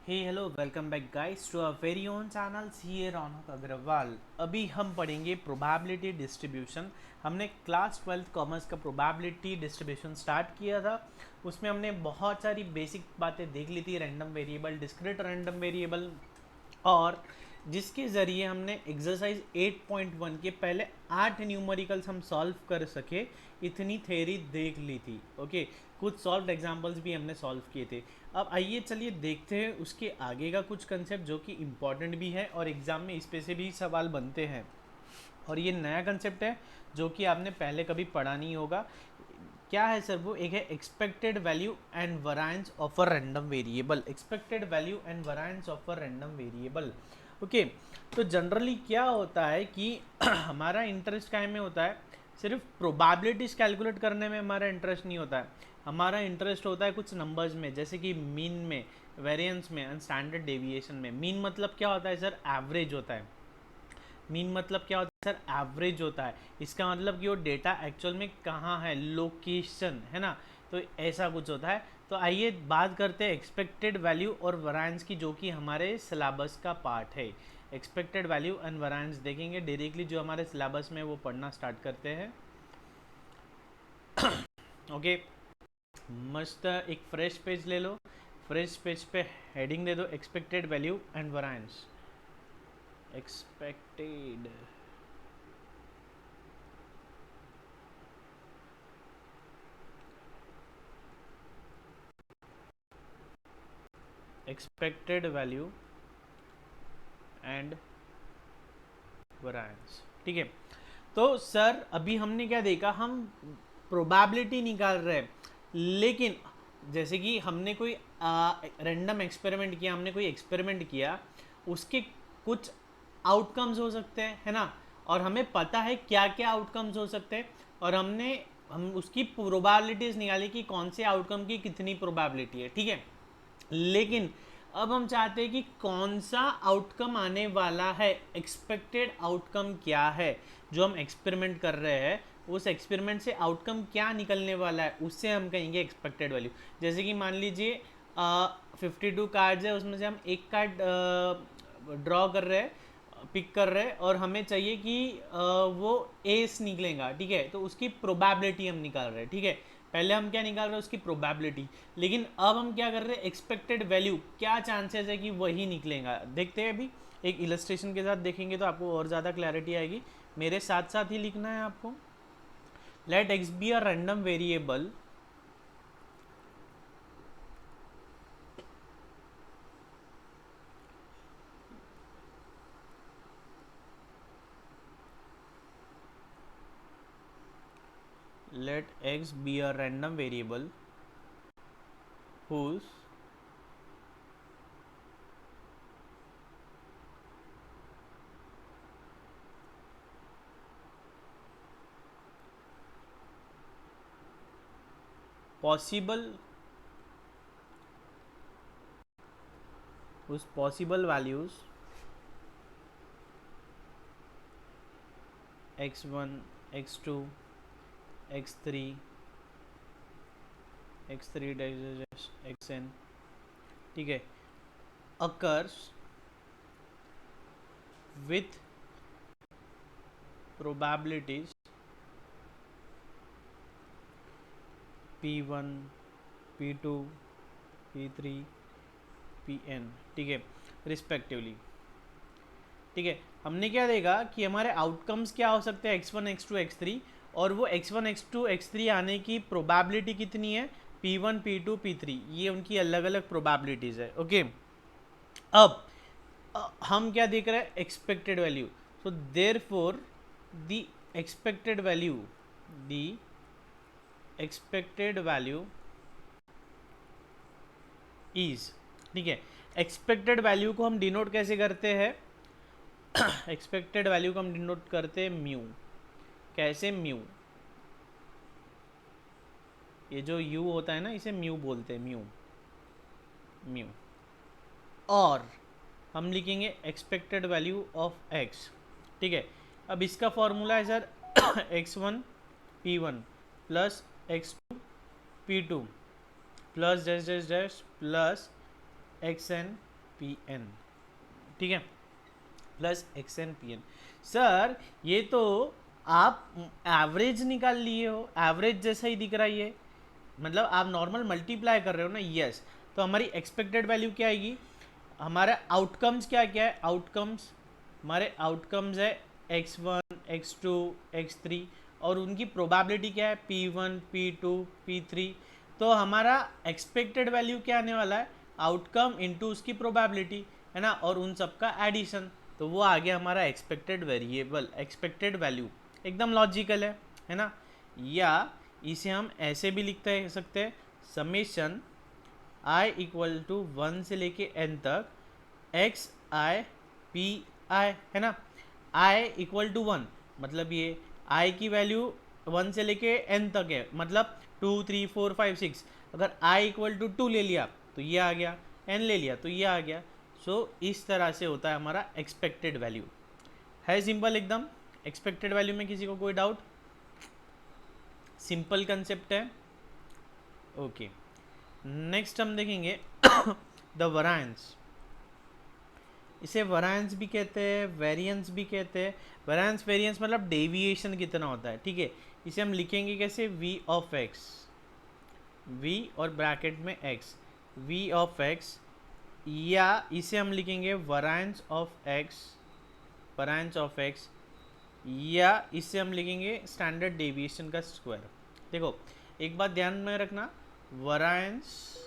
Hey hello welcome back guys to our very own channel CA Raunak Agarwal. अभी हम पढ़ेंगे probability distribution. हमने class 12th commerce का probability distribution start किया था। उसमें हमने बहुत सारी बेसिक बातें देख ली थी, random variable, discrete random variable, और जिसके ज़रिए हमने एक्सरसाइज 8.1 के पहले 8 न्यूमेरिकल्स हम सॉल्व कर सके, इतनी थेरी देख ली थी। ओके, कुछ सॉल्व एग्जांपल्स भी हमने सॉल्व किए थे। अब आइए चलिए देखते हैं उसके आगे का कुछ कंसेप्ट जो कि इम्पॉर्टेंट भी है और एग्ज़ाम में इस पे से भी सवाल बनते हैं। और ये नया कंसेप्ट है जो कि आपने पहले कभी पढ़ा नहीं होगा। क्या है सर? वो एक है expected value and variance of a random variable. Expected value and variance of a random variable. Okay, तो जनरली क्या होता है कि हमारा इंटरेस्ट काय में होता है? सिर्फ प्रोबेबिलिटीज कैलकुलेट करने में हमारा इंटरेस्ट नहीं होता है। हमारा इंटरेस्ट होता है कुछ नंबर्स में, जैसे कि मीन में, वेरिएंस में एंड स्टैंडर्ड डेविएशन में। मीन मतलब क्या होता है सर? एवरेज होता है। मीन मतलब क्या होता है सर? एवरेज होता है। इसका मतलब कि वो डेटा एक्चुअल में कहाँ है, लोकेशन है ना। तो ऐसा कुछ होता है। तो आइए बात करते हैं एक्सपेक्टेड वैल्यू और वरायंस की, जो कि हमारे सिलेबस का पार्ट है। एक्सपेक्टेड वैल्यू एंड वरायंस देखेंगे डायरेक्टली, जो हमारे सिलेबस में वो पढ़ना स्टार्ट करते हैं। ओके, मस्त एक फ्रेश पेज ले लो। फ्रेश पेज पे हेडिंग दे दो expected value and variance. Expected expected value and variance. ठीक है, तो सर अभी हमने क्या देखा? हम प्रोबेबिलिटी निकाल रहे हैं, लेकिन जैसे कि हमने कोई रैंडम एक्सपेरिमेंट किया, हमने कोई एक्सपेरिमेंट किया, उसके कुछ आउटकम्स हो सकते हैं, है ना। और हमें पता है क्या क्या आउटकम्स हो सकते हैं, और हम उसकी प्रोबेबिलिटीज निकाली कि कौन से आउटकम की कितनी प्रोबेबिलिटी है। ठीक है, लेकिन अब हम चाहते हैं कि कौन सा आउटकम आने वाला है, एक्सपेक्टेड आउटकम क्या है जो हम एक्सपेरिमेंट कर रहे हैं, उस एक्सपेरिमेंट से आउटकम क्या निकलने वाला है, उससे हम कहेंगे एक्सपेक्टेड वैल्यू। जैसे कि मान लीजिए 52 कार्ड्स है, उसमें से हम एक कार्ड ड्रॉ कर रहे हैं, पिक कर रहे हैं, और हमें चाहिए कि वो एस निकलेगा। ठीक है, तो उसकी प्रोबेबिलिटी हम निकाल रहे हैं। ठीक है, पहले हम क्या निकाल रहे हैं? उसकी प्रोबेबिलिटी। लेकिन अब हम क्या कर रहे हैं? एक्सपेक्टेड वैल्यू, क्या चांसेस है कि वही निकलेगा। देखते हैं, अभी एक इलस्ट्रेशन के साथ देखेंगे तो आपको और ज़्यादा क्लैरिटी आएगी। मेरे साथ साथ ही लिखना है आपको। Let x be a random variable let x be a random variable whose possible whose possible values x1, x2, x3, x3 dash xn, ठीक है, occurs with probabilities p1, p2, p3, pn, ठीक है, रिस्पेक्टिवली। ठीक है, हमने क्या देखा कि हमारे आउटकम्स क्या हो सकते हैं? x1, x2, x3, और वो x1, x2, x3 आने की प्रोबेबिलिटी कितनी है? p1, p2, p3, ये उनकी अलग अलग प्रोबेबिलिटीज है। ओके, अब हम क्या देख रहे हैं? Expected value. So therefore the expected value the expected value is, ठीक है, एक्सपेक्टेड वैल्यू को हम डिनोट कैसे करते हैं? एक्सपेक्टेड वैल्यू को हम डिनोट करते हैं म्यू। कैसे? म्यू, ये जो यू होता है ना, इसे म्यू बोलते हैं, म्यू, म्यू। और हम लिखेंगे एक्सपेक्टेड वैल्यू ऑफ एक्स। ठीक है, अब इसका फॉर्मूला है sir x1 p1 plus x2 p2 plus dash dash dash plus xn p n, ठीक है, plus x n p n. Sir ये तो आप एवरेज निकाल लिए हो, एवरेज जैसा ही दिख रहा है ये, मतलब आप नॉर्मल मल्टीप्लाई कर रहे हो ना, यस। तो हमारी एक्सपेक्टेड वैल्यू क्या आएगी, हमारा आउटकम्स क्या क्या है, आउटकम्स हमारे आउटकम्स है x1 x2 x3, और उनकी प्रोबेबिलिटी क्या है p1 p2 p3। तो हमारा एक्सपेक्टेड वैल्यू क्या आने वाला है, आउटकम इनटू उसकी प्रोबेबिलिटी, है ना, और उन सब का एडिशन, तो वो आ गया हमारा एक्सपेक्टेड वेरिएबल, एक्सपेक्टेड वैल्यू। एकदम लॉजिकल है ना। या इसे हम ऐसे भी लिखते सकते हैं, समेशन i इक्वल टू 1 से लेके n तक एक्स आई पी आई, है ना। i इक्वल टू 1 मतलब ये i की वैल्यू 1 से लेके n तक है, मतलब 2 3 4 5 6। अगर i इक्वल टू 2 ले लिया तो ये आ गया, n ले लिया तो ये आ गया। सो इस तरह से होता है हमारा एक्सपेक्टेड वैल्यू। है सिंपल एकदम, एक्सपेक्टेड वैल्यू में किसी को कोई डाउट, सिंपल कंसेप्ट है। ओके, नेक्स्ट हम देखेंगे द वरायंस। इसे वरायंस भी कहते हैं, वेरिएंस भी कहते हैं। वरायंस वेरिएंस मतलब डेविएशन कितना होता है, ठीक है। इसे हम लिखेंगे कैसे, v ऑफ x, v और ब्रैकेट में x, v ऑफ x, या इसे हम लिखेंगे variance of x, variance of x, या इसे हम लिखेंगे स्टैंडर्ड डेविएशन का स्क्वायर। देखो एक बात ध्यान में रखना, variance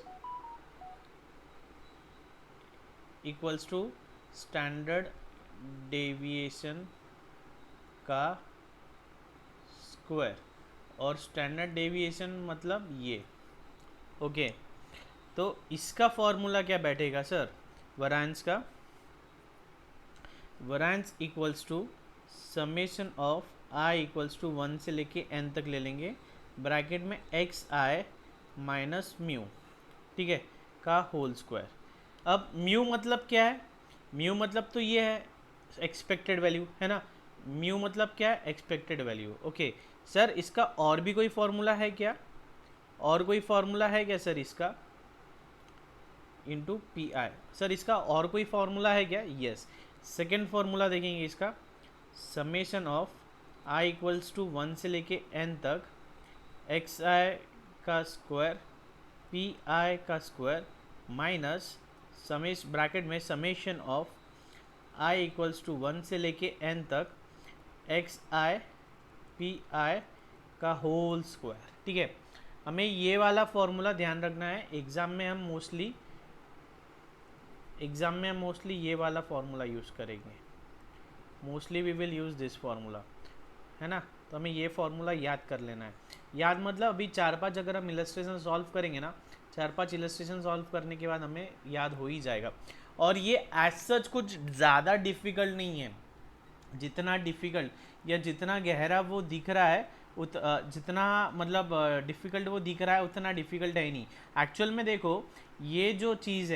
equals to standard deviation का स्क्वायर, और स्टैंडर्ड डेविएशन मतलब ये, ओके। तो इसका फॉर्मूला क्या बैठेगा सर, वरायंस का, variance equals to summation of i equals to 1 से लेके n तक ले लेंगे, ब्रैकेट में एक्स आई माइनस म्यू, ठीक है, का होल स्क्वायर। अब म्यू मतलब क्या है, म्यू मतलब तो ये है एक्सपेक्टेड वैल्यू, है ना। म्यू मतलब क्या है, एक्सपेक्टेड वैल्यू, ओके। सर इसका और भी कोई फॉर्मूला है क्या, और कोई फॉर्मूला है क्या सर इसका, इंटू पी आई। सर इसका और कोई फॉर्मूला है क्या, यस। सेकेंड फॉर्मूला देखेंगे इसका, summation of i equals to 1 से लेके n तक एक्स आई का स्क्वायर पी आई का स्क्वायर माइनस समेश ब्रैकेट में summation of i equals to 1 से लेके n तक एक्स आई पी आई का होल स्क्वायर, ठीक है। हमें ये वाला फॉर्मूला ध्यान रखना है, एग्ज़ाम में हम मोस्टली ये वाला फॉर्मूला यूज़ करेंगे, mostly we will use this formula, है ना। तो हमें ये फॉर्मूला याद कर लेना है। याद मतलब अभी 4-5 अगर हम इलस्ट्रेशन सॉल्व करेंगे ना, 4-5 इलस्ट्रेशन सॉल्व करने के बाद हमें याद हो ही जाएगा। और ये एज सच कुछ ज़्यादा डिफ़िकल्ट नहीं है, जितना डिफ़िकल्ट या जितना गहरा वो दिख रहा है जितना मतलब डिफ़िकल्ट वो दिख रहा है उतना डिफ़िकल्ट है ही नहीं। एक्चुअल में देखो ये जो चीज़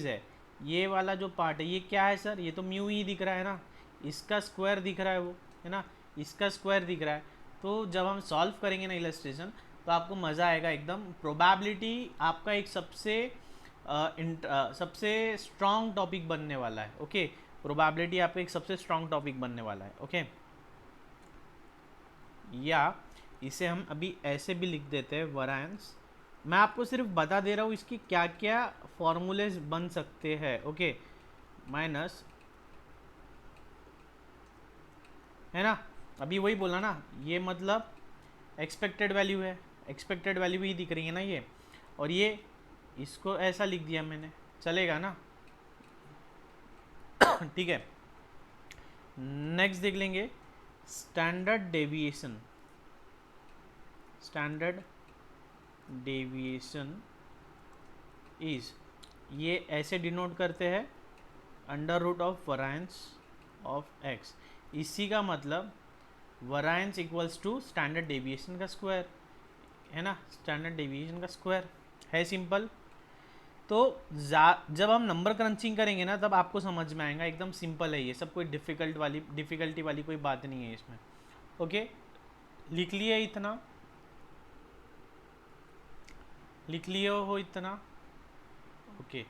है, ये वाला जो पार्ट है ये क्या है सर, ये तो म्यू ही दिख रहा है ना, इसका स्क्वायर दिख रहा है वो, है ना, इसका स्क्वायर दिख रहा है। तो जब हम सॉल्व करेंगे ना इलस्ट्रेशन तो आपको मज़ा आएगा एकदम। प्रोबेबिलिटी आपका एक सबसे स्ट्रॉन्ग टॉपिक बनने वाला है, ओके। प्रोबेबिलिटी आपका एक सबसे स्ट्रॉन्ग टॉपिक बनने वाला है, ओके। या इसे हम अभी ऐसे भी लिख देते हैं, वरायंस। मैं आपको सिर्फ बता दे रहा हूँ इसकी क्या क्या फॉर्मूलेज बन सकते हैं, ओके। माइनस, है ना, अभी वही बोला ना, ये मतलब एक्सपेक्टेड वैल्यू है, एक्सपेक्टेड वैल्यू ही दिख रही है ना ये, और ये इसको ऐसा लिख दिया मैंने, चलेगा ना, ठीक है। नेक्स्ट देख लेंगे standard deviation. Standard deviation is, ये ऐसे डिनोट करते हैं under root of variance of x. इसी का मतलब variance equals to standard deviation का स्क्वायर, है ना, स्टैंडर्ड डेविएशन का स्क्वायर है, सिंपल। तो जब हम नंबर क्रंचिंग करेंगे ना तब आपको समझ में आएगा, एकदम सिंपल है ये सब, कोई डिफ़िकल्टी वाली कोई बात नहीं है इसमें, ओके। लिख लिए इतना, लिख लिए हो इतना, ओके।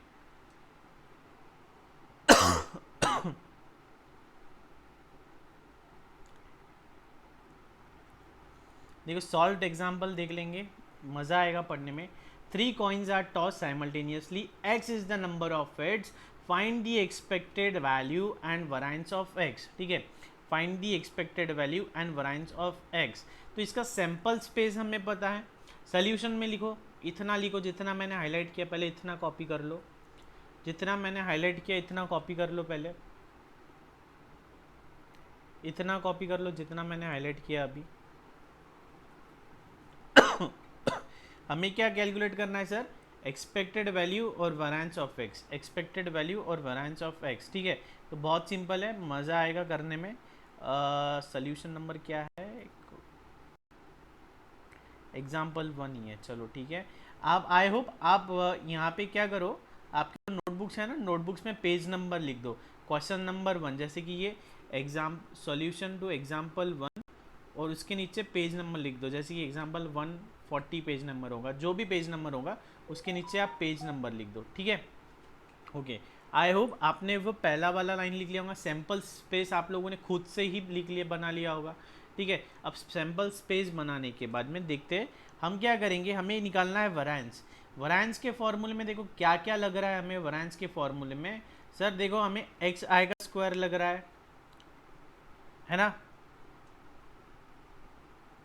देखो सॉल्व एग्जाम्पल देख लेंगे, मज़ा आएगा पढ़ने में। 3 coins are toss simultaneously, x is the number of heads, find the expected value and variance of x। ठीक है, find the expected value and variance of x। तो इसका सैम्पल स्पेस हमें पता है, सोल्यूशन में लिखो, इतना लिखो जितना मैंने हाईलाइट किया, पहले इतना कॉपी कर लो, जितना मैंने हाईलाइट किया इतना कॉपी कर लो, पहले इतना कॉपी कर लो जितना मैंने हाईलाइट किया अभी। हमें क्या कैलकुलेट करना है सर, एक्सपेक्टेड वैल्यू और वरांस ऑफ एक्स, एक्सपेक्टेड वैल्यू और वरांस ऑफ एक्स। ठीक है, तो बहुत सिंपल है, मज़ा आएगा करने में। सोल्यूशन नंबर क्या है, एग्जाम्पल 1 ही है, चलो ठीक है। आप आई होप आप यहाँ पे क्या करो, आपके नोटबुक्स है ना, नोटबुक्स में पेज नंबर लिख दो, क्वेश्चन नंबर 1, जैसे कि ये एग्जाम सॉल्यूशन टू एग्जाम्पल 1, और उसके नीचे पेज नंबर लिख दो, जैसे कि एग्जाम्पल 140 पेज नंबर होगा, जो भी पेज नंबर होगा उसके नीचे आप पेज नंबर लिख दो। ठीक है, ओके। आई होप आपने वो पहला वाला लाइन लिख लिया होगा, सैम्पल स्पेस आप लोगों ने खुद से ही लिख लिया, बना लिया होगा। ठीक है, अब सैम्पल स्पेस बनाने के बाद में देखते हैं हम क्या करेंगे, हमें निकालना है वरांस। वरांस के फॉर्मूले में देखो क्या क्या लग रहा है हमें, वरांस के फॉर्मूले में सर देखो हमें एक्स आई का स्क्वायर लग रहा है ना,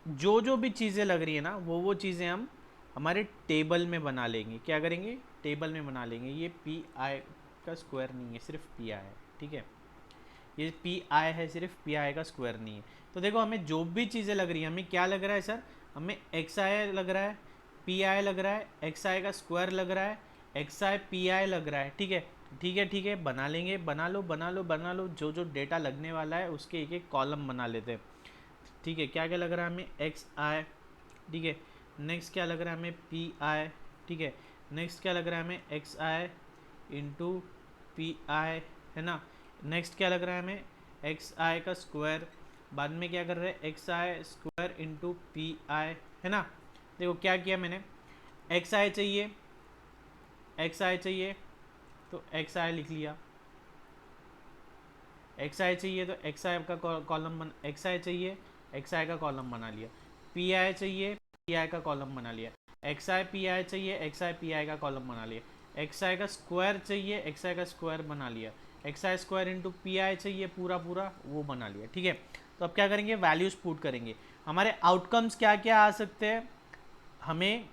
जो भी चीज़ें लग रही है ना, वो चीज़ें हम हमारे टेबल में बना लेंगे। क्या करेंगे, टेबल में बना लेंगे। ये पी आई का स्क्वायर नहीं है, सिर्फ पी आई है। ठीक है, ये पी आई है, सिर्फ पी आई का स्क्वायर नहीं है। तो देखो हमें जो भी चीज़ें लग रही है, हमें क्या लग रहा है सर, हमें एक्स आई लग रहा है, पी आई लग रहा है, एक्स आई का स्क्वायर लग रहा है, एक्स आई पी आई लग रहा है। ठीक है, ठीक है, ठीक है, बना लेंगे, बना लो बना लो बना लो, जो जो डेटा लगने वाला है उसके एक एक कॉलम बना लेते हैं। ठीक है, क्या क्या लग रहा है हमें, एक्स आई। ठीक है, नेक्स्ट क्या लग रहा है हमें, पी आई। ठीक है, नेक्स्ट क्या लग रहा है हमें, x I into p i, है ना। नेक्स्ट क्या लग रहा है हमें, एक्स आई का स्क्वायर, बाद में क्या कर रहे हैं, x I square into p i, है ना। देखो क्या किया मैंने, एक्स आई चाहिए, एक्स आई चाहिए तो एक्स आई लिख लिया, एक्स आई चाहिए तो एक्स आई का कॉलम बन, एक्स आई चाहिए एक्स आई का कॉलम बना लिया, पी आई चाहिए पी आई का कॉलम बना लिया, एक्स आई पी आई चाहिए एक्स आई पी आई का कॉलम बना लिया, एक्स आई का स्क्वायर चाहिए एक्स आई का स्क्वायर बना लिया, एक्स आई स्क्वायर इंटू पी आई चाहिए पूरा पूरा, वो बना लिया। ठीक है, तो अब क्या करेंगे, वैल्यूज पुट करेंगे। हमारे आउटकम्स क्या क्या आ सकते हैं, हमें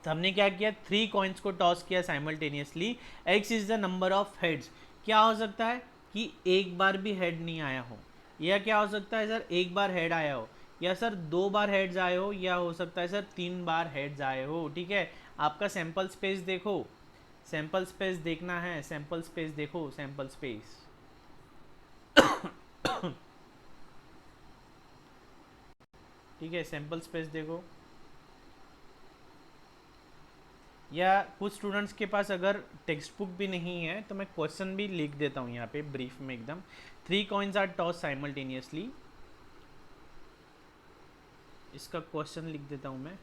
तो हमने क्या किया, 3 कॉइन्स को टॉस किया simultaneously, x is the number of heads. क्या हो सकता है कि एक बार भी हेड नहीं आया हो, या क्या हो सकता है सर एक बार हेड आया हो, या सर 2 बार हेड्स आए हो, या हो सकता है सर 3 बार हेड्स आए हो। ठीक है, आपका सैंपल स्पेस देखो, सैंपल स्पेस देखना है, सैंपल स्पेस देखो, सैंपल स्पेस। ठीक है, सैंपल स्पेस देखो, या कुछ स्टूडेंट्स के पास अगर टेक्स्ट बुक भी नहीं है तो मैं क्वेश्चन भी लिख देता हूँ यहाँ पे ब्रीफ में एकदम। 3 कॉइन्स आर टॉस साइमल्टेनियसली, इसका क्वेश्चन लिख देता हूँ मैं।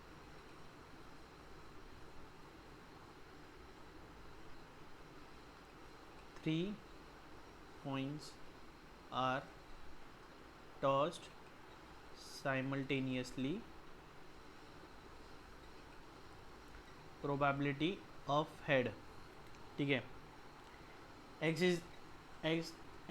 Three coins are tossed simultaneously, probability of head. ठीक है, x is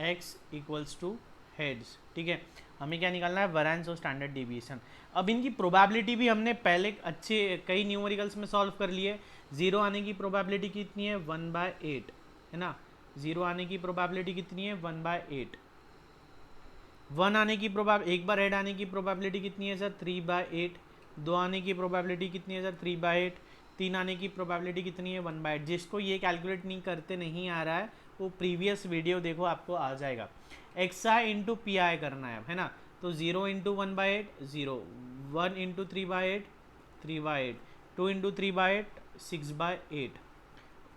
x equals to heads. ठीक है, हमें क्या निकालना है, वैरिएंस और स्टैंडर्ड डिविएशन। अब इनकी प्रोबेबिलिटी भी हमने पहले अच्छे कई न्यूमेरिकल्स में सॉल्व कर लिए। 0 आने की प्रोबेबिलिटी कितनी है, 1/8, है ना। 0 आने की प्रोबेबिलिटी कितनी है, 1/8। 1 आने की एक बार हेड आने की प्रोबेबिलिटी कितनी है सर, 3/8। 2 आने की प्रोबेबिलिटी कितनी है सर, 3/8। 3 आने की प्रोबेबिलिटी कितनी है, 1/8। जिसको ये कैलकुलेट नहीं करते नहीं आ रहा है वो प्रीवियस वीडियो देखो, आपको आ जाएगा। एक्स आई इंटू पी आई करना है ना। तो 0 into 1/8 0, 1 into 3/8 3/8, 2 into 3/8 6/8,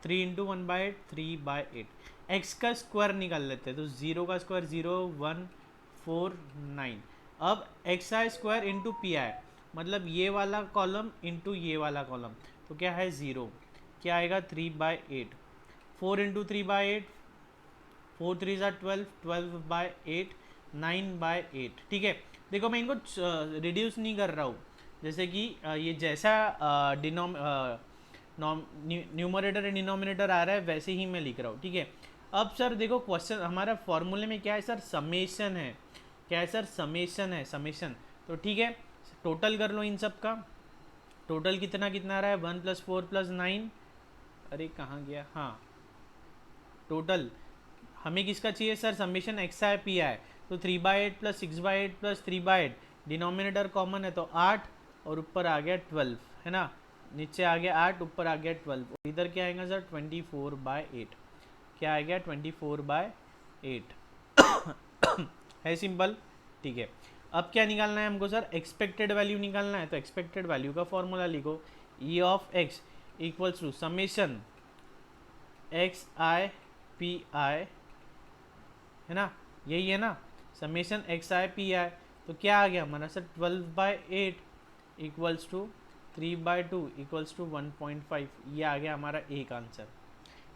3 into 1/8 3/8। X का स्क्वायर निकाल लेते हैं, तो 0 का स्क्वायर 0 1 4 9। अब एक्स आई स्क्वायर इंटू पी आई, मतलब ये वाला कॉलम इंटू ये वाला कॉलम, तो क्या है 0, क्या आएगा 3/8। 4 इंटू 3/8 4 3 ज़ा 12, 12/8, 9/8। ठीक है, देखो मैं इनको रिड्यूस नहीं कर रहा हूँ, जैसे कि ये जैसा न्यूमरेटर एंड डिनोमिनेटर आ रहा है वैसे ही मैं लिख रहा हूँ। ठीक है, अब सर देखो क्वेश्चन हमारा फॉर्मूले में क्या है सर, समेशन है। क्या है सर, समेशन है, समेशन। तो ठीक है, टोटल कर लो इन सब का। टोटल कितना कितना आ रहा है, 1 + 4 + 9। अरे कहाँ गया, हाँ टोटल हमें किसका चाहिए sir, summation x i p i. तो 3/8 + 6/8 + 3/8, डिनोमिनेटर कॉमन है तो 8, और ऊपर आ गया 12, है ना। नीचे आ गया 8, ऊपर आ गया 12, और इधर क्या आएगा सर, 24/8। क्या आ गया, 24/8 है, सिंपल। ठीक है, अब क्या निकालना है हमको सर, एक्सपेक्टेड वैल्यू निकालना है। तो एक्सपेक्टेड वैल्यू का फॉर्मूला लिखो, E of x equals to summation x i p i, है ना, यही है ना, summation x i p i. तो क्या आ गया हमारा sir, 12/8 equals to 3/2 equals to 1.5। ये आ गया हमारा एक आंसर।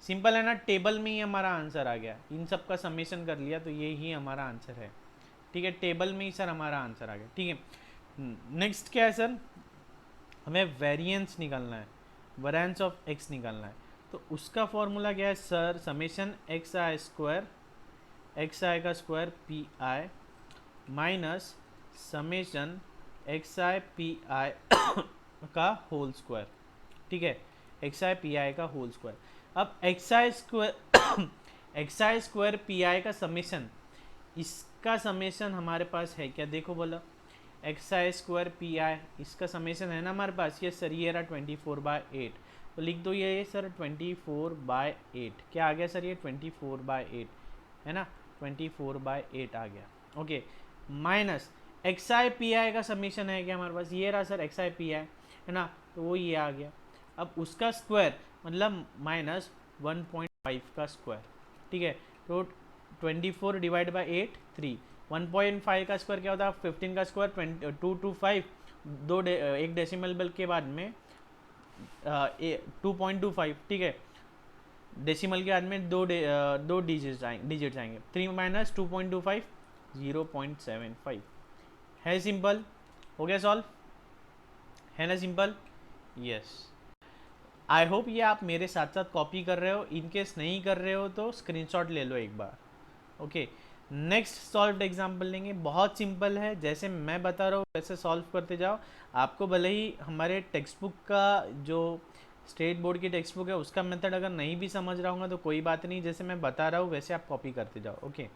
सिंपल है ना, टेबल में ही हमारा आंसर आ गया, इन सब का समेशन कर लिया तो ये ही हमारा आंसर है। ठीक है, टेबल में ही सर हमारा आंसर आ गया। ठीक है, नेक्स्ट क्या है सर, हमें वेरिएंस निकालना है, वेरिएंस ऑफ एक्स निकालना है। तो उसका फॉर्मूला क्या है sir, summation x I square, x i का square p i minus summation x i p i का होल स्क्वायर। ठीक है, एक्स आई पी आई का होल स्क्वायर। अब x I square x I square p i का summation, इसका summation हमारे पास है क्या, देखो बोला, एक्स आई स्क्वायर पी आई, इसका समेशन है ना हमारे पास। ये सर ये रहा 24/8, तो लिख दो ये सर 24/8। क्या आ गया सर, ये 24/8 है ना, 24/8 आ गया। Okay, minus x i p i का समीशन है क्या हमारे पास, ये रहा sir x i p i, है ना, तो वो ये आ गया। अब उसका स्क्वायर मतलब माइनस 1.5 का स्क्वायर। ठीक है, तो 24/8 3, 1.5 का स्क्वायर क्या होता है, 15 का स्क्वायर 225, एक डेसिमल बल के बाद में 2.25। ठीक है, डेसिमल के बाद में दो डिजिट्स आएंगे। 3 - 2.25 0.75 है, सिंपल हो गया सॉल्व, है ना सिंपल। यस, आई होप ये आप मेरे साथ साथ कॉपी कर रहे हो, इनकेस नहीं कर रहे हो तो स्क्रीनशॉट ले लो एक बार। ओके, नेक्स्ट सॉल्व्ड एग्जाम्पल लेंगे, बहुत सिंपल है, जैसे मैं बता रहा हूँ वैसे सॉल्व करते जाओ। आपको भले ही हमारे टेक्स्ट बुक का जो स्टेट बोर्ड की टेक्स्ट बुक है उसका मेथड अगर नहीं भी समझ रहा हूँ तो कोई बात नहीं, जैसे मैं बता रहा हूँ वैसे आप कॉपी करते जाओ। ओके,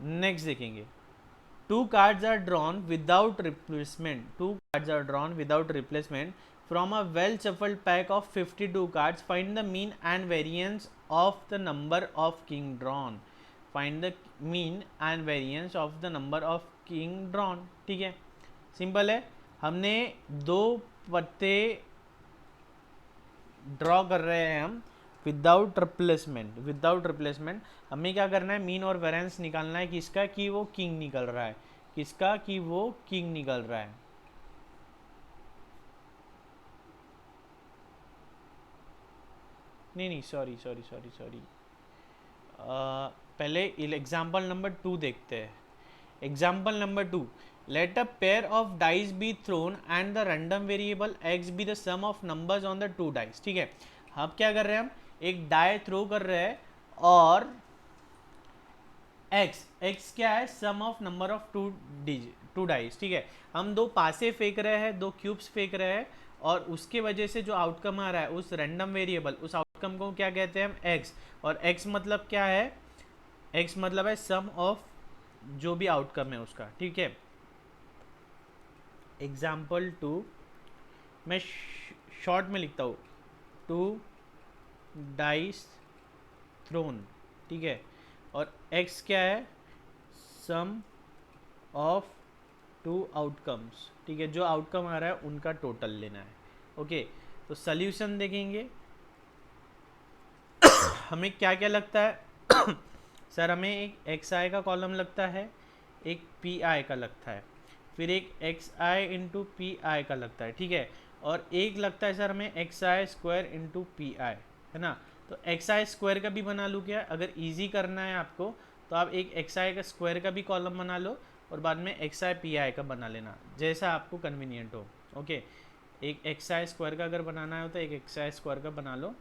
नेक्स्ट देखेंगे, two cards are drawn without replacement. Two cards are drawn without replacement from a well shuffled pack of 52 cards. Find the mean and variance of the number of king drawn. Find the mean and variance of the number of king drawn. ठीक है, simple है। हमने दो पत्ते draw कर रहे हैं हम विदाउट रिप्लेसमेंट। हमें क्या करना है, मीन और वेरिएंस निकालना है किसका, कि वो किंग निकल रहा है, किसका, कि वो किंग निकल रहा है। नहीं सॉरी, पहले एग्जाम्पल नंबर 2 देखते हैं। Example number 2, let a pair of dice be thrown and the random variable x be the sum of numbers on the 2 dice. ठीक है, अब क्या कर रहे हैं, हम एक डाई थ्रो कर रहे हैं और एक्स क्या है, sum of number of two dice. ठीक है, हम दो पासे फेंक रहे हैं, दो क्यूब्स फेंक रहे हैं, और उसके वजह से जो आउटकम आ रहा है उस रैंडम वेरिएबल, उस आउटकम को क्या कहते हैं हम, एक्स। और एक्स मतलब क्या है, एक्स मतलब है सम ऑफ जो भी आउटकम है उसका। ठीक है, एग्जाम्पल 2 मैं शॉर्ट में लिखता हूँ, 2 डाइस थ्रोन। ठीक है, और एक्स क्या है, सम ऑफ 2 आउटकम्स। ठीक है, जो आउटकम आ रहा है उनका टोटल लेना है। ओके, तो सल्यूशन देखेंगे, हमें क्या क्या लगता है सर, हमें एक एक्स आई का कॉलम लगता है, एक पी आई का लगता है, फिर एक x I into p i का लगता है। ठीक है, और एक लगता है सर हमें x I square into p i. है ना। तो एक्स आई स्क्वायर का भी बना लूँ क्या, अगर इजी करना है आपको तो आप एक एक्स आई का स्क्वायर का भी कॉलम बना लो और बाद में एक्स आई पी आई का बना लेना, जैसा आपको कन्वीनियंट हो। ओके, एक एक्स आई स्क्वायर का अगर बनाना है तो एक एक्स आई स्क्वायर का बना लो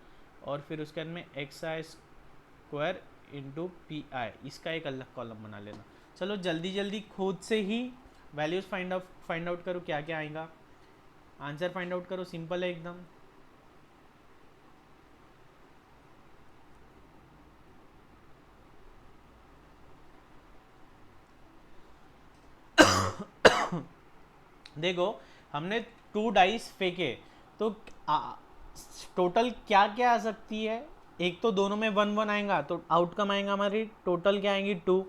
और फिर उसके अंदर में एक्स आई स्क्वायर इंटू पी आई, इसका एक अलग कॉलम बना लेना। चलो जल्दी जल्दी खुद से ही वैल्यूज़ फाइंड आउट करो क्या क्या आएगा, आंसर फाइंड आउट करो, सिंपल है एकदम। देखो हमने 2 डाइस फेंके तो टोटल क्या क्या आ सकती है, एक तो दोनों में 1 1 आएगा तो आउटकम आएगा हमारी टोटल क्या आएंगी 2,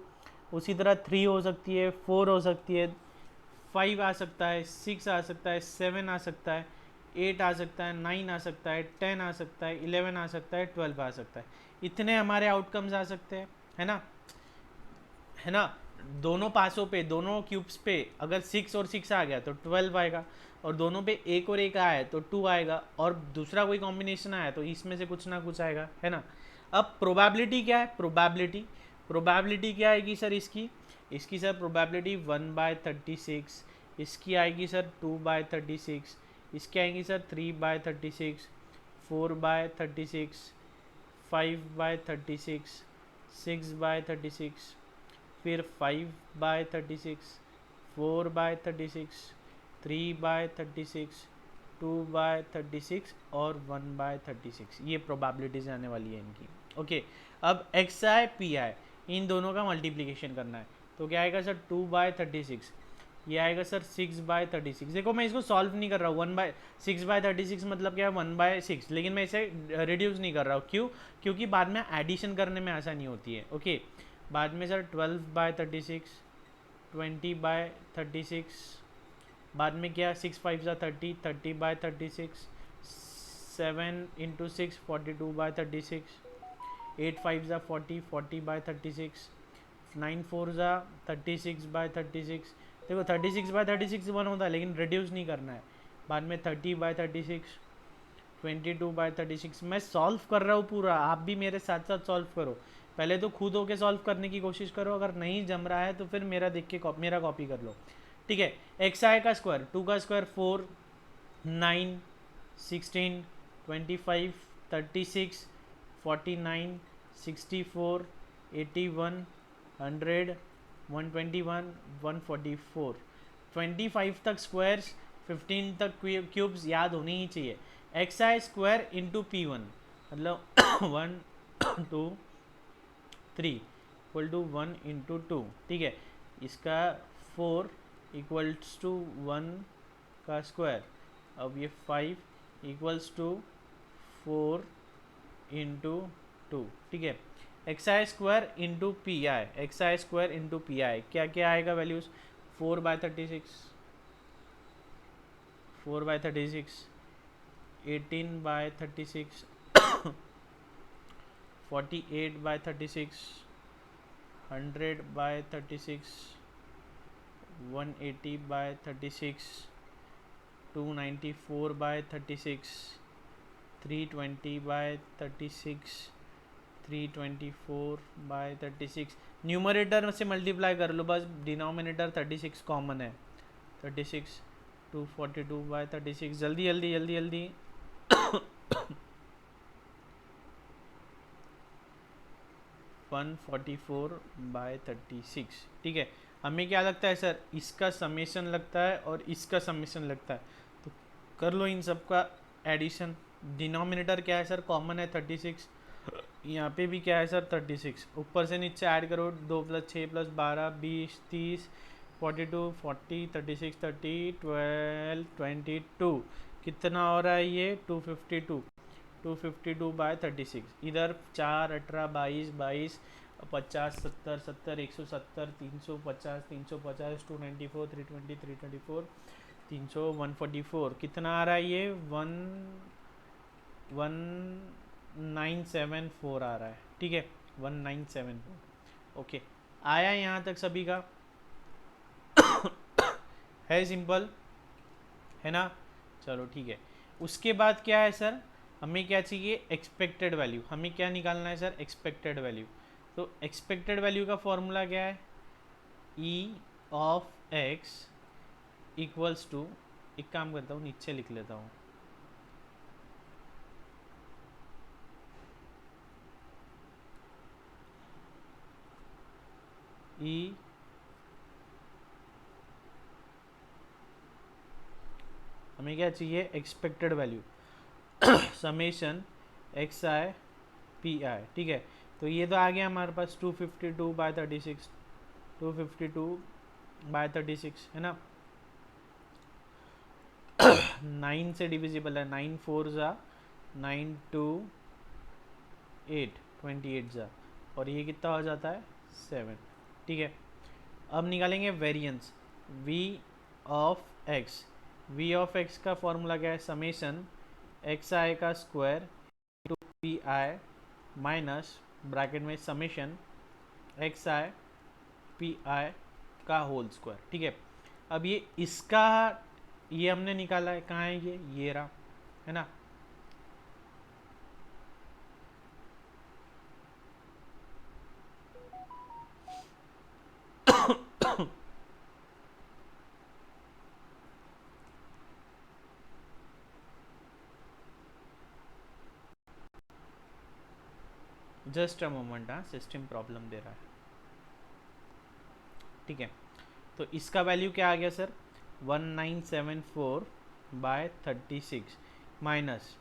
उसी तरह 3 हो सकती है, 4 हो सकती है, 5 आ सकता है, 6 आ सकता है, 7 आ सकता है, 8 आ सकता है, 9 आ सकता है, 10 आ सकता है, 11 आ सकता है, 12 आ सकता है। इतने हमारे आउटकम्स आ सकते हैं, है ना, है ना। दोनों पासों पे, दोनों क्यूब्स पे अगर 6 और 6 आ गया तो 12 आएगा, और दोनों पे एक और एक आया तो 2 आएगा, और दूसरा कोई कॉम्बिनेशन आया तो इसमें से कुछ ना कुछ आएगा, है ना। अब प्रोबेबिलिटी क्या है, प्रोबेबिलिटी क्या आएगी सर इसकी, इसकी सर प्रोबेबिलिटी 1/36, इसकी आएगी सर 2/36, इसकी आएगी सर 3/36, 4/36, 5/36, 6/36, फिर 5/36, 4/36, 3/36, 2/36 और 1/36, ये प्रोबेबिलिटीज आने वाली है इनकी। ओके, अब एक्स आई पी आई इन दोनों का मल्टीप्लिकेशन करना है तो क्या आएगा सर 2/36, ये आएगा सर 6/36। देखो मैं इसको सॉल्व नहीं कर रहा हूँ, 1/6/36 मतलब क्या है 1/6, लेकिन मैं इसे रिड्यूस नहीं कर रहा हूँ, क्यों, क्योंकि बाद में एडिशन करने में आसानी होती है। ओके, बाद में सर 12/36, 20/36, बाद में क्या 6 5 30, 30/36, 7 इंटू 6 42/36, 8 5 40, 40/36, 9 4 36/36। देखो 36/36 वन होता है लेकिन रिड्यूस नहीं करना है, बाद में 30/36, 22/36। मैं सॉल्व कर रहा हूँ पूरा, आप भी मेरे साथ साथ सॉल्व करो, पहले तो खुद होके सॉल्व करने की कोशिश करो, अगर नहीं जम रहा है तो फिर मेरा देख के मेरा कॉपी कर लो। ठीक है, एक्स आई का स्क्वायर, 2 का स्क्वायर 4, 9, 16, 25, 36, 49, 64, 81, 100, 121, 144, 25 तक स्क्वायर्स, 15 तक क्यूब्स याद होनी ही चाहिए। एक्स आई स्क्वायर इंटू पी वन मतलब 1 2 3 इक्वल टू 1 इंटू 2, ठीक है, इसका 4 इक्वल्स टू 1 का स्क्वायर, अब ये 5 इक्वल्स टू 4 इंटू 2, ठीक है। X I square into p i, x I square into p आई क्या क्या आएगा वैल्यूज, 4/36, 4/36, 18/36, 48/36, 100/36, 180/36, 294/36, 320/36, 324/36। न्यूमरेटर से मल्टीप्लाई कर लो बस, डिनोमिनेटर 36 कॉमन है, 36, 242/36, जल्दी जल्दी जल्दी जल्दी 144/36, ठीक है। हमें क्या लगता है सर, इसका समेशन लगता है और इसका समेशन लगता है, तो कर लो इन सब का एडिशन। डिनोमिनेटर क्या है सर, कॉमन है 36, यहाँ पे भी क्या है सर 36, ऊपर से नीचे ऐड करो, 2 + 6 + 12 20 30 42 40 36 30 12 22, कितना हो रहा है ये 252, 252/36। इधर 4 18 22 22 50 70 70 170 350 350 294 320 324 300 144, कितना आ रहा है ये 1974 आ रहा है, ठीक है 1974। ओके, आया यहाँ तक सभी का है, सिंपल है ना। चलो ठीक है, उसके बाद क्या है सर, हमें क्या चाहिए, एक्सपेक्टेड वैल्यू। हमें क्या निकालना है सर, एक्सपेक्टेड वैल्यू। तो एक्सपेक्टेड वैल्यू का फॉर्मूला क्या है, E of x equals to, एक काम करता हूँ नीचे लिख लेता हूँ, ई, हमें क्या चाहिए, expected value summation x i p आई, ठीक है। तो ये तो आ गया हमारे पास 252/36, 252/36 है ना, 9 से डिविजिबल है, 9 4 ज़ा 9 2 8 28 ज़ा, और ये कितना हो जाता है 7, ठीक है। अब निकालेंगे variance v of x। v of x का फॉर्मूला क्या है, समेशन एक्स आई का square to p i minus bracket में summation x i p i का होल स्क्वायर, ठीक है। अब ये इसका, ये हमने निकाला है, कहाँ है ये रहा, है ना। जस्ट अ मोमेंट, हाँ सिस्टम प्रॉब्लम दे रहा है, ठीक है। तो इसका वैल्यू क्या आ गया सर, 1974/36 माइनस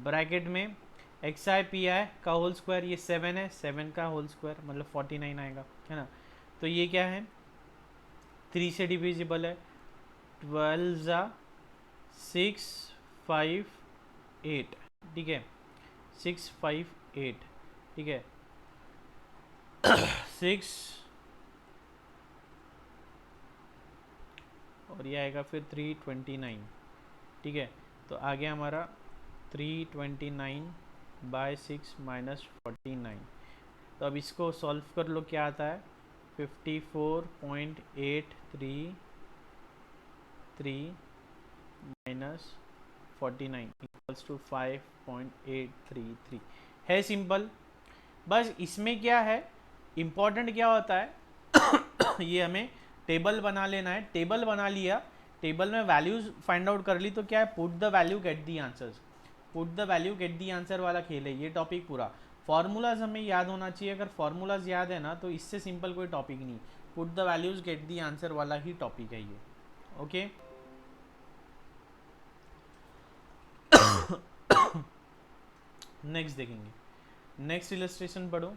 ब्रैकेट में एक्स आई पी आई का होल स्क्वायर, ये 7 है, 7 का होल स्क्वायर मतलब 49 आएगा, है ना। तो ये क्या है, 3 से डिविजिबल है, 12 ज़ा 658, ठीक है, 658, ठीक है। 6 और ये आएगा फिर 329, ठीक है। तो आ गया हमारा 329/6 माइनस 49। तो अब इसको सॉल्व कर लो, क्या आता है 54.833 माइनस 49 इक्वल्स टू 5.833 है, सिंपल। बस इसमें क्या है, इम्पोर्टेंट क्या होता है ये हमें टेबल बना लेना है, टेबल बना लिया, टेबल में वैल्यूज फाइंड आउट कर ली, तो क्या है, put the value get the answers, put the value get the answer वाला खेल है ये टॉपिक पूरा। फॉर्मूलाज हमें याद होना चाहिए, अगर फॉर्मूलाज याद है ना तो इससे सिंपल कोई टॉपिक नहीं, put the values get the answer वाला ही टॉपिक है ये, ओके। नेक्स्ट देखेंगे, नेक्स्ट इलस्ट्रेशन पढ़ो।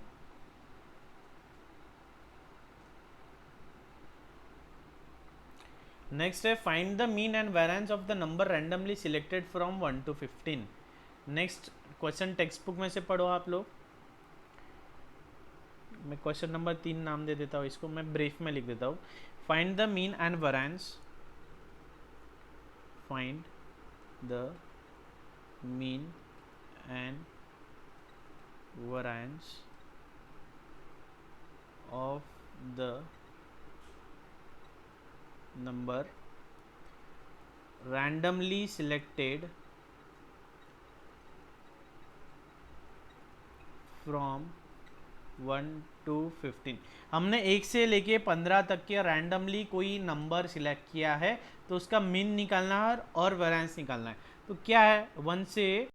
नेक्स्ट है find the mean and variance of the number randomly selected from 1 to 15। Next question text book में से पढ़ो आप लोग। मैं क्वेश्चन नंबर 3 नाम दे देता हूँ इसको, मैं ब्रीफ में लिख देता हूँ, find the mean and variance, find the mean and variance of the number randomly selected from 1 to 15। हमने 1 से लेके 15 तक के रैंडमली कोई नंबर सिलेक्ट किया है, तो उसका मीन निकालना है और वेरिएंस निकालना है। तो क्या है, 1 से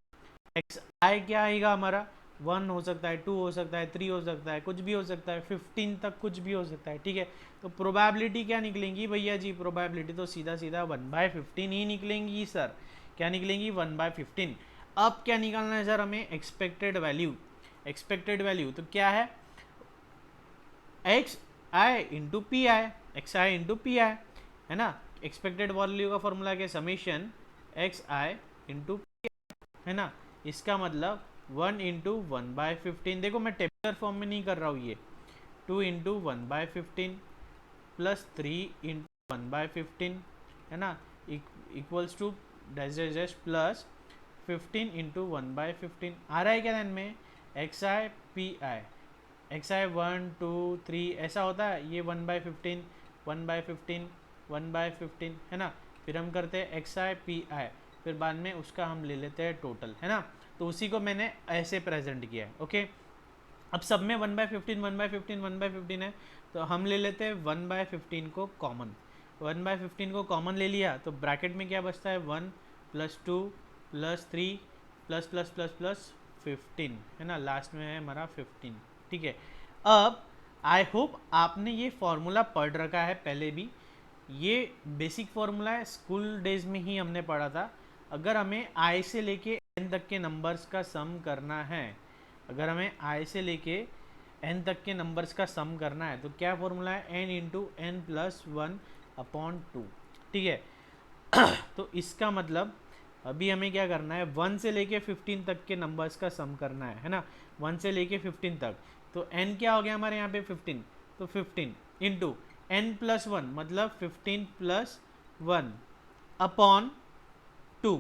एक्स आई क्या आएगा हमारा, 1 हो सकता है, 2 हो सकता है, 3 हो सकता है, कुछ भी हो सकता है, 15 तक कुछ भी हो सकता है, ठीक है। तो प्रोबेबिलिटी क्या निकलेंगी भैया जी, प्रोबेबिलिटी तो सीधा सीधा 1/15 ही निकलेंगी सर। क्या निकलेंगी, 1/15। अब क्या निकालना है सर हमें, एक्सपेक्टेड वैल्यू। एक्सपेक्टेड वैल्यू तो क्या है, x I into p i, x I into p i, है ना। एक्सपेक्टेड वैल्यू का फॉर्मूला क्या, summation x I into p i, है ना। इसका मतलब 1 इंटू 1/15, देखो मैं टेबुलर फॉर्म में नहीं कर रहा हूँ ये, 2 इंटू 1/15 प्लस 3 इंटू 1/15, है ना, equals to dash plus 15 into 1/15। आ रहा है क्या ध्यान में, x i p i, x i 1 2 3 ऐसा होता है, ये 1/15 1/15 1/15, है ना। फिर हम करते हैं एक्स आई पी आई, फिर बाद में उसका हम ले लेते हैं टोटल, है ना। तो उसी को मैंने ऐसे प्रेजेंट किया है। ओके, अब सब में 1/15 1/15 1/15 है, तो हम ले लेते हैं 1/15 को कॉमन। 1/15 को कॉमन ले लिया तो ब्रैकेट में क्या बचता है, 1 + 2 + 3 ++++ 15 है ना, लास्ट में है हमारा 15। ठीक है, अब आई होप आपने ये फॉर्मूला पढ़ रखा है पहले भी। ये बेसिक फॉर्मूला है, स्कूल डेज में ही हमने पढ़ा था। अगर हमें आई से लेके एन तक के नंबर्स का सम करना है, अगर हमें आई से लेके एन तक के नंबर्स का सम करना है तो क्या फॉर्मूला है, एन इंटू एन प्लस 1/2। ठीक है, तो इसका मतलब अभी हमें क्या करना है, 1 से लेके 15 तक के नंबर्स का सम करना है ना, 1 से लेके 15 तक। तो n क्या हो गया हमारे यहाँ पे 15, तो 15 इंटू n प्लस 1 मतलब 15 + 1 अपॉन 2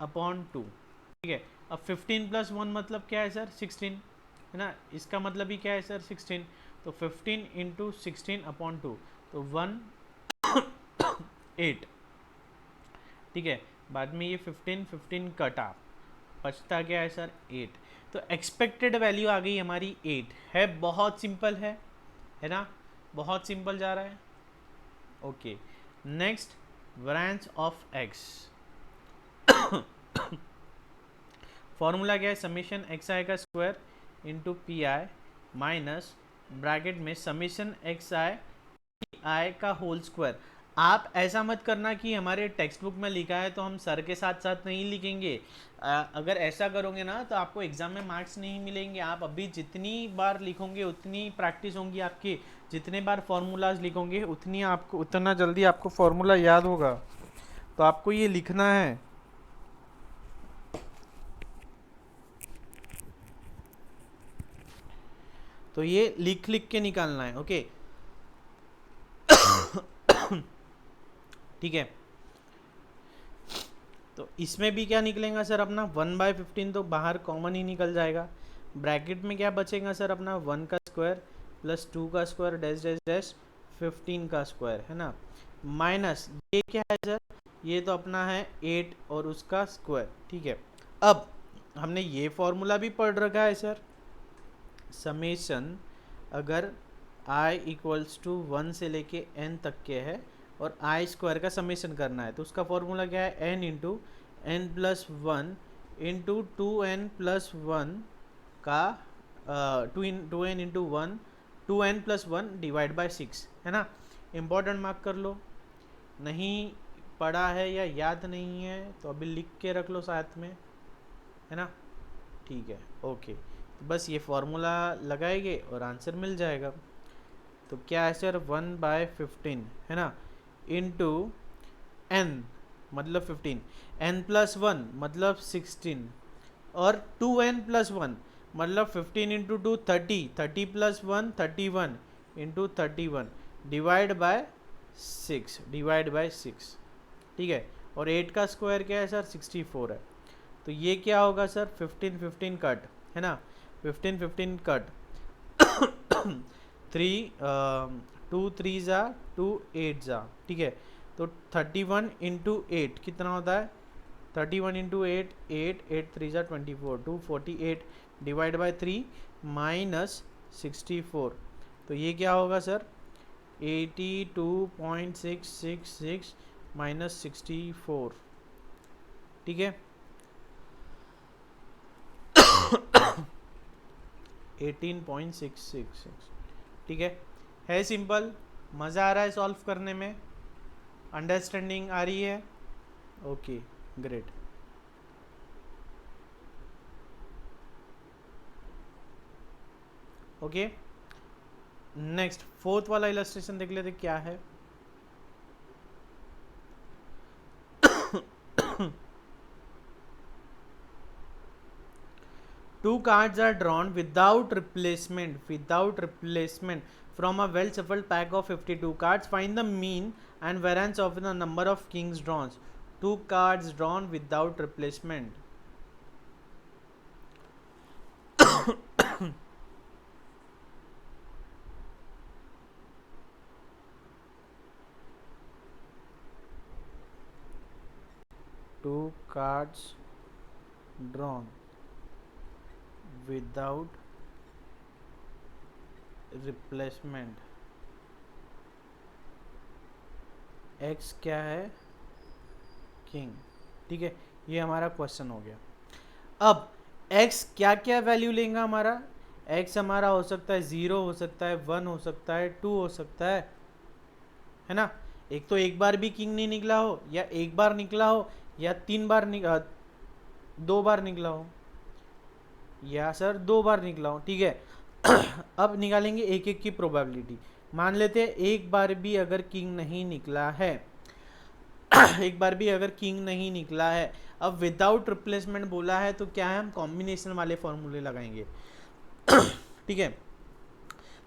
अपॉन 2। ठीक है, अब 15 + 1 मतलब क्या है सर, 16 है ना, इसका मतलब ही क्या है सर, 16। तो 15 इंटू 16/2 तो 1/8। ठीक है, बाद में ये 15 15 कटा, बचता क्या है सर, 8। तो एक्सपेक्टेड वैल्यू आ गई हमारी 8 है। बहुत सिंपल है ना, बहुत सिंपल जा रहा है। Okay, next variance of x. Formula क्या है, समीशन एक्स आई का square into p i minus bracket में summation x i p i का होल स्क्वायर। आप ऐसा मत करना कि हमारे टेक्स्ट बुक में लिखा है तो हम सर के साथ साथ नहीं लिखेंगे। अगर ऐसा करोगे ना तो आपको एग्जाम में मार्क्स नहीं मिलेंगे। आप अभी जितनी बार लिखोगे उतनी प्रैक्टिस होंगी आपकी, जितने बार फॉर्मूलाज लिखोगे उतनी आपको, उतना जल्दी आपको फॉर्मूला याद होगा। तो आपको ये लिखना है। तो ये लिख लिख के निकालना है। ओके, ठीक है, तो इसमें भी क्या निकलेगा सर अपना 1/15, तो बाहर कॉमन ही निकल जाएगा। ब्रैकेट में क्या बचेगा सर अपना 1 का स्क्वायर प्लस 2 का स्क्वायर डैश डैश डैश 15 का स्क्वायर है ना, माइनस ये क्या है सर, ये तो अपना है 8 और उसका स्क्वायर। ठीक है, अब हमने ये फॉर्मूला भी पढ़ रखा है सर, समेशन अगर i इक्वल्स टू 1 से लेके n तक के है और आई स्क्वायर का समेशन करना है तो उसका फॉर्मूला क्या है, n into n plus 1 into 2n+1 का 2n into 1 2n+1 divide by 6 है ना। इम्पोर्टेंट मार्क कर लो, नहीं पढ़ा है या याद नहीं है तो अभी लिख के रख लो साथ में, है ना। ठीक है, ओके, तो बस ये फॉर्मूला लगाएंगे और आंसर मिल जाएगा। तो क्या है सर, 1/15 है ना, इंटू n मतलब 15, n+1 मतलब 16 और 2n+1 मतलब 15 into 2 30, 30+1 31 into 31 divide by 6 divide by 6। ठीक है, और 8 का स्क्वायर क्या है सर, 64 है। तो ये क्या होगा सर, 15 15 कट है ना, 15 15 कट 3 2 3 जा 2 8 जा। ठीक है, तो 31 इंटू 8 कितना होता है, 31 इंटू 8 8 8 3 जा 24 248 डिवाइड बाय 3 माइनस 64। तो ये क्या होगा सर, 82.666 माइनस 64। ठीक है, 18.666। ठीक है सिंपल, मज़ा आ रहा है सॉल्व करने में, अंडरस्टैंडिंग आ रही है। Okay great. Okay, next fourth वाला इलस्ट्रेशन देख लेते क्या है। Two cards are drawn without replacement from a well shuffled pack of 52 cards. Find the mean and variance of the number of kings drawn. Two cards drawn without replacement. Two cards drawn without replacement x क्या है, king. ठीक है, ये हमारा question हो गया। अब x क्या क्या वैल्यू लेगा हमारा, x हमारा हो सकता है 0, हो सकता है 1, हो सकता है 2, हो सकता है ना। एक तो एक बार भी किंग नहीं निकला हो, या एक बार निकला हो, या 2 बार निकला हो, या सर 2 बार निकला हो। ठीक है अब निकालेंगे एक एक की प्रोबेबिलिटी। मान लेते हैं एक बार भी अगर किंग नहीं निकला है एक बार भी अगर किंग नहीं निकला है, अब विदाउट रिप्लेसमेंट बोला है तो क्या है, हम कॉम्बिनेशन वाले फॉर्मूले लगाएंगे ठीक है।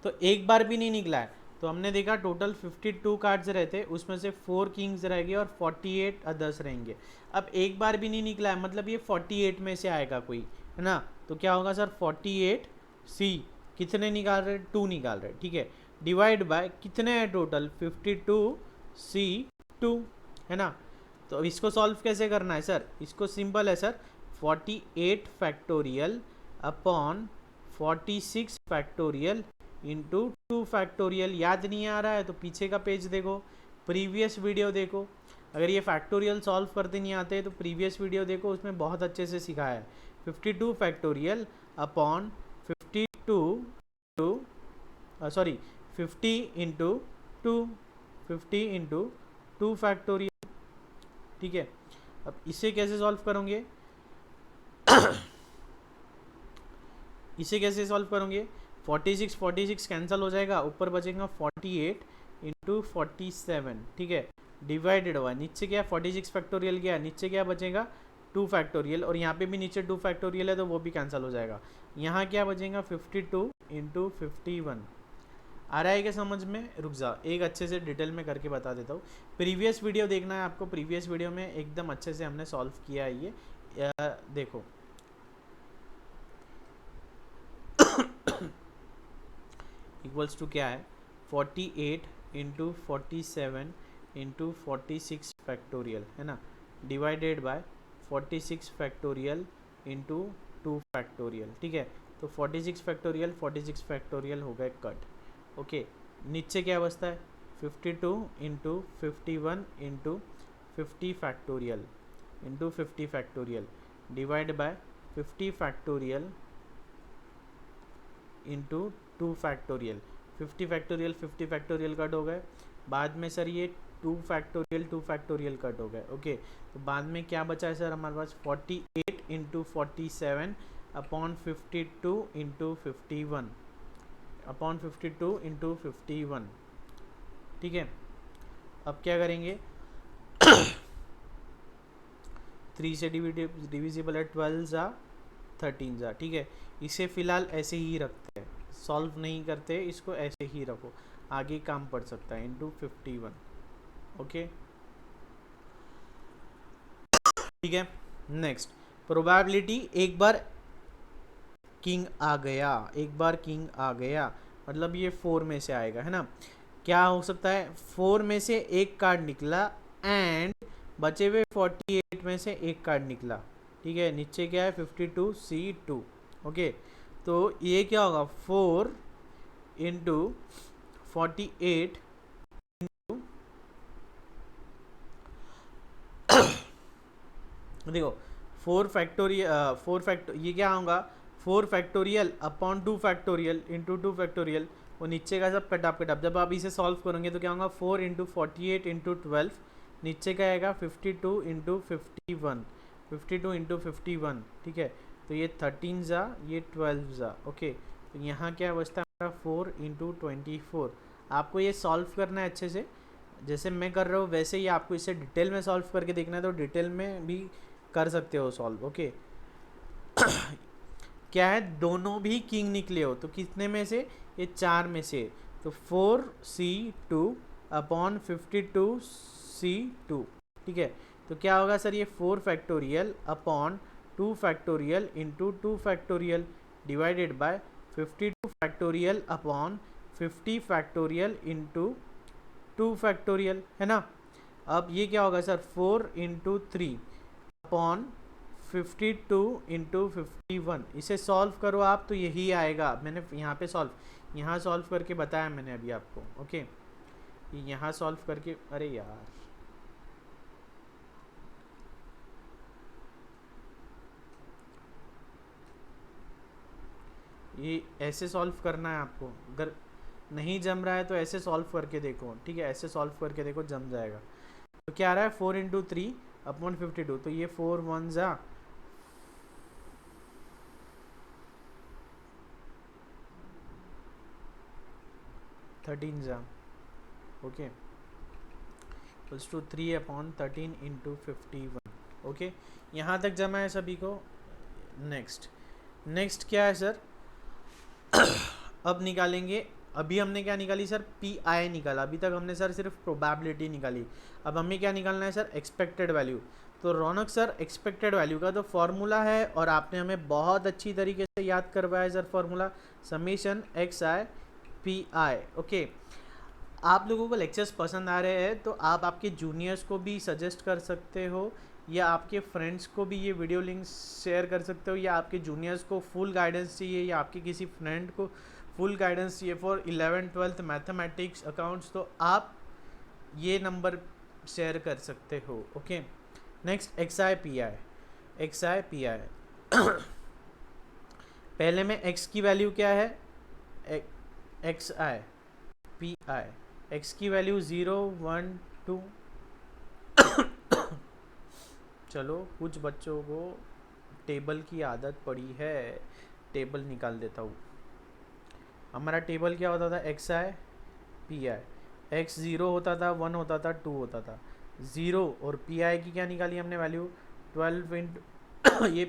तो एक बार भी नहीं निकला है, तो हमने देखा टोटल 52 कार्ड्स रहते, उसमें से 4 किंग्स रहेंगे और 48 अदर्स रहेंगे। अब एक बार भी नहीं निकला है, मतलब ये 48 में से आएगा कोई, है ना। तो क्या होगा सर, 48 सी, कितने निकाल रहे, 2 निकाल रहे, ठीक है, डिवाइड बाय कितने हैं टोटल, 52 सी 2, है ना। तो इसको सॉल्व कैसे करना है सर, इसको सिंपल है sir, 48 factorial upon 46 factorial into 2 factorial. याद नहीं आ रहा है तो पीछे का पेज देखो, प्रीवियस वीडियो देखो। अगर ये फैक्टोरियल सॉल्व करते नहीं आते तो प्रीवियस वीडियो देखो, उसमें बहुत अच्छे से सिखाया है। 52 factorial upon 52 sorry 50 into 2, 50 into 2 factorial. ठीक है, अब इसे कैसे सॉल्व करोगे इसे कैसे सॉल्व करोगे, 46 कैंसिल हो जाएगा, ऊपर बचेगा 48 इंटू 47, ठीक है, डिवाइडेड हुआ, नीचे क्या 46 फैक्टोरियल गया, नीचे क्या बचेगा 2 फैक्टोरियल, और यहाँ पे भी नीचे 2 फैक्टोरियल है तो वो भी कैंसिल हो जाएगा। यहाँ क्या बचेगा 52 इंटू 51। आ रहा है क्या समझ में, रुक जा एक अच्छे से डिटेल में करके बता देता हूँ। प्रीवियस वीडियो देखना है आपको, प्रीवियस वीडियो में एकदम अच्छे से हमने सॉल्व किया है ये, देखो इक्वल्स टू क्या है 48 इंटू 47 इंटू 46 फैक्टोरियल, है ना, divided by 46 factorial into 2 factorial. ठीक है, तो 46 फैक्टोरियल हो गए कट। ओके, नीचे क्या बचता है 52 into 51 into 50 factorial into 50 factorial divide by 50 factorial into 2 factorial. 50 factorial cut हो गए, बाद में सर ये 2 फैक्टोरियल कट हो गए। ओके, तो बाद में क्या बचा है सर हमारे पास 48 into 47 upon 52 into 51 upon 52 into 51। ठीक है, अब क्या करेंगे 3 से डिविजिबल है, 12 जा 13 जा। ठीक है, इसे फिलहाल ऐसे ही रखते हैं, सॉल्व नहीं करते, इसको ऐसे ही रखो, आगे काम पड़ सकता है इंटू 51। ओके, ठीक है, नेक्स्ट प्रोबेबिलिटी, एक बार किंग आ गया, मतलब ये 4 में से आएगा, है ना। क्या हो सकता है 4 में से एक कार्ड निकला एंड बचे हुए 48 में से एक कार्ड निकला। ठीक है, नीचे क्या है 52C2। ओके, तो ये क्या होगा 4 इंटू 48 देखो 4 ये क्या होगा 4 factorial upon 2 factorial into 2 factorial, वो नीचे का सब कट अप। जब आप इसे सॉल्व करोगे तो क्या होगा 4 इंटू 48 इंटू 12, नीचे का आएगा 52 इंटू 51, 52 इंटू 51। ठीक है, तो ये 13 जा, ये 12 जा। ओके, तो यहाँ क्या बचता है हमारा 4 इंटू 24। आपको ये सॉल्व करना है अच्छे से, जैसे मैं कर रहा हूँ वैसे ही आपको इसे डिटेल में सॉल्व करके देखना है, तो डिटेल में भी कर सकते हो सॉल्व। ओके क्या है दोनों भी किंग निकले हो, तो कितने में से, ये 4 में से, तो 4C2 अपॉन 52C2। ठीक है, तो क्या होगा सर ये 4 factorial upon 2 factorial into 2 factorial divided by 52 factorial upon 50 factorial into 2 factorial, है ना। अब ये क्या होगा सर 4 इंटू 3 अपॉन 52 इंटू 51, इसे सॉल्व करो आप तो यही आएगा। मैंने यहाँ पे यहाँ सॉल्व करके बताया मैंने अभी आपको। ओके, यहाँ सॉल्व करके, अरे यार ये ऐसे सॉल्व करना है आपको। अगर नहीं जम रहा है तो ऐसे सॉल्व करके देखो, ठीक है, ऐसे सॉल्व करके देखो, जम जाएगा। तो क्या आ रहा है 4 × 3 अपॉन 52, तो ये 4 1 जा 13 जा, okay, equals to 3/13 into 51। Okay, यहाँ तक जमा है सभी को। नेक्स्ट क्या है सर? अब निकालेंगे, अभी हमने क्या निकाली सर? पी आई निकाला। अभी तक हमने सर सिर्फ प्रोबेबिलिटी निकाली। अब हमें क्या निकालना है सर? Expected value. तो रौनक सर एक्सपेक्टेड वैल्यू का तो फॉर्मूला है, और आपने हमें बहुत अच्छी तरीके से याद करवाया sir formula, summation x i p I. Okay, आप लोगों को लेक्चर्स पसंद आ रहे हैं तो आप आपके जूनियर्स को भी सजेस्ट कर सकते हो, या आपके फ्रेंड्स को भी ये वीडियो लिंक शेयर कर सकते हो, या आपके जूनियर्स को फुल गाइडेंस चाहिए, या आपके किसी फ्रेंड को फुल गाइडेंस चाहिए for 11th 12th mathematics accounts, तो आप ये नंबर शेयर कर सकते हो। Okay, next x i p आई। पहले में एक्स की वैल्यू क्या है? X i p i, x की वैल्यू 0 1 2। चलो, कुछ बच्चों को टेबल की आदत पड़ी है, टेबल निकाल देता हूँ। हमारा टेबल क्या होता था? X i p i, x 0 होता था, 1 होता था, 2 होता था। 0 और पी आई की क्या निकाली हमने वैल्यू? 12 इंटू ये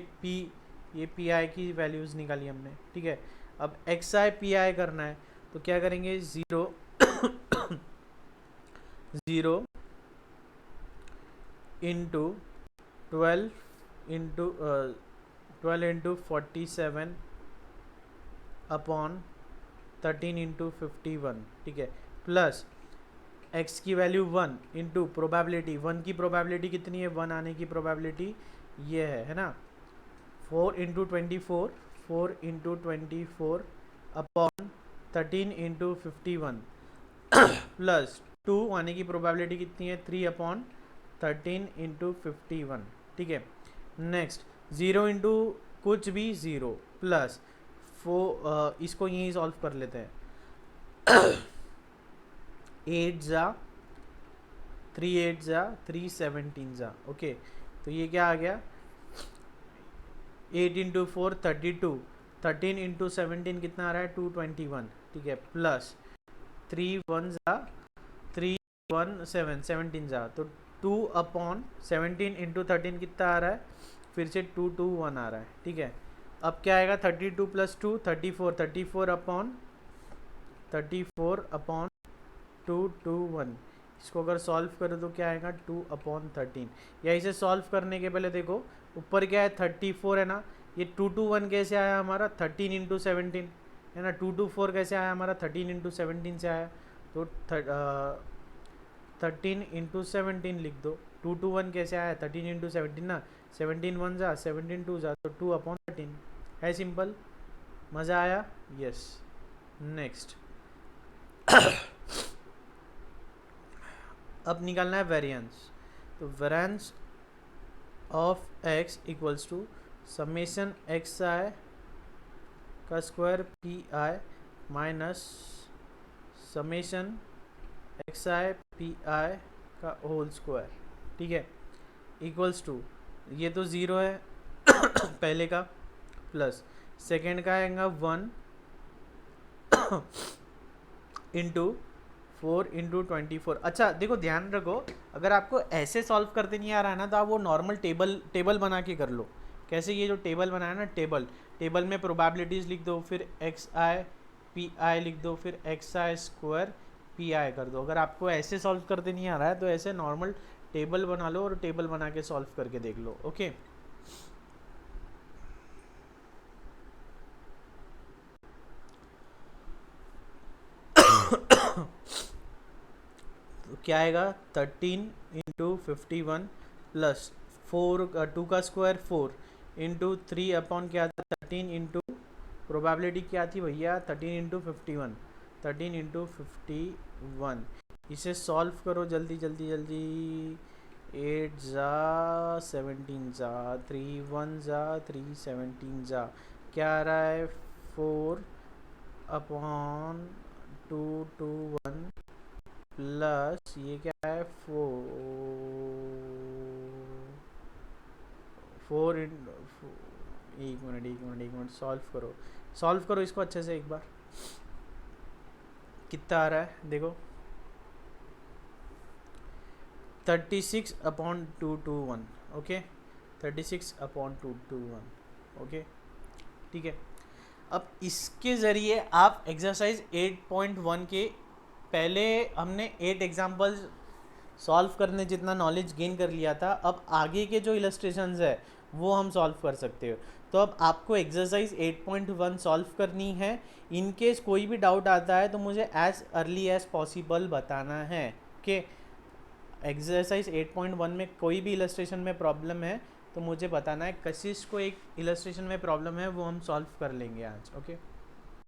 पी आई की वैल्यूज़ निकाली हमने, ठीक है। अब एक्स आई पी आई करना है तो क्या करेंगे? 0 0 इंटू 12 इंटू 47 अपॉन 13 इंटू 51, ठीक है, प्लस x की वैल्यू 1 इंटू प्रोबेबिलिटी, 1 की प्रोबेबिलिटी कितनी है? 1 आने की प्रोबेबिलिटी ये है ना, 4 into 24, 4 into 24 upon 13 into 51 plus 2 आने की प्रोबेबिलिटी कितनी है? 3/13 इंटू 51, ठीक है। नेक्स्ट 0 इंटू कुछ भी 0 प्लस 4, इसको यहीं सॉल्व कर लेते हैं। 8 जा 3 8 जा 3 17 जा, ओके, तो ये क्या आ गया? 8 इंटू 4 32, 13 इंटू 17 कितना आ रहा है? 221, ठीक है, प्लस 3 1 जा 3 1 7 17 जा, तो 2/17 इंटू 13 कितना आ रहा है? फिर से 2 2 1 आ रहा है, ठीक है। अब क्या आएगा? 32 प्लस 2 34, 34/2 2 1। इसको अगर सॉल्व करो तो क्या आएगा? 2/13। या इसे सॉल्व करने के पहले देखो ऊपर क्या है? 34 है ना, ये 2 2 1 कैसे आया हमारा? 13 इंटू 17 है ना। 2 2 4 कैसे आया हमारा? 13 इंटू 17 से आया, तो 13 इंटू 17 लिख दो। 2 2 1 कैसे आया? 13 इंटू 17 ना, 17 1 जा 17 2 जा, तो 2/13 है। सिंपल, मज़ा आया? यस। नेक्स्ट अब निकालना है वेरिएंस। तो variance of x equals to summation x i का square p i minus summation x i p i का होल स्क्वायर, ठीक है, इक्वल्स टू, ये तो 0 है पहले का, प्लस सेकेंड का आएगा 1 इंटू 4 इंटू 24। अच्छा देखो, ध्यान रखो, अगर आपको ऐसे सॉल्व करते नहीं आ रहा है ना, तो आप वो नॉर्मल टेबल बना के कर लो। कैसे? ये जो टेबल बनाया ना, टेबल में प्रोबेबिलिटीज़ लिख दो, फिर एक्स आई पी आई लिख दो, फिर एक्स आई स्क्वायर पी आई कर दो। अगर आपको ऐसे सॉल्व करते नहीं आ रहा है तो ऐसे नॉर्मल टेबल बना लो और टेबल बना के सॉल्व करके देख लो। ओके, तो क्या आएगा? 13 इंटू 51 प्लस 4 2 का स्क्वायर 4 इंटू 3 अपॉन क्या था 13 इंटू प्रोबेबिलिटी क्या थी भैया 13 इंटू 51 13 इंटू 51। इसे सॉल्व करो जल्दी जल्दी जल्दी। 8 जा 17 जा 3 1 जा 3 17 जा क्या आ रहा है 4 अपॉन 2 2 1 प्लस ये क्या है 4 एक मिनट सॉल्व करो इसको अच्छे से एक बार। कितना आ रहा है देखो 36 अपॉन 221 ओके 36 अपॉन 221 ओके ठीक है। अब इसके ज़रिए आप एक्सरसाइज 8.1 के पहले हमने 8 एग्जाम्पल्स सॉल्व करने जितना नॉलेज गेन कर लिया था, अब आगे के जो इलस्ट्रेशंस है वो हम सॉल्व कर सकते हो। तो अब आपको एक्सरसाइज 8.1 सॉल्व करनी है। इन केस कोई भी डाउट आता है तो मुझे एज अर्ली एज पॉसिबल बताना है कि एक्सरसाइज 8.1 में कोई भी इलस्ट्रेशन में प्रॉब्लम है तो मुझे बताना है। कशिश को एक इलस्ट्रेशन में प्रॉब्लम है वो हम सॉल्व कर लेंगे आज ओके।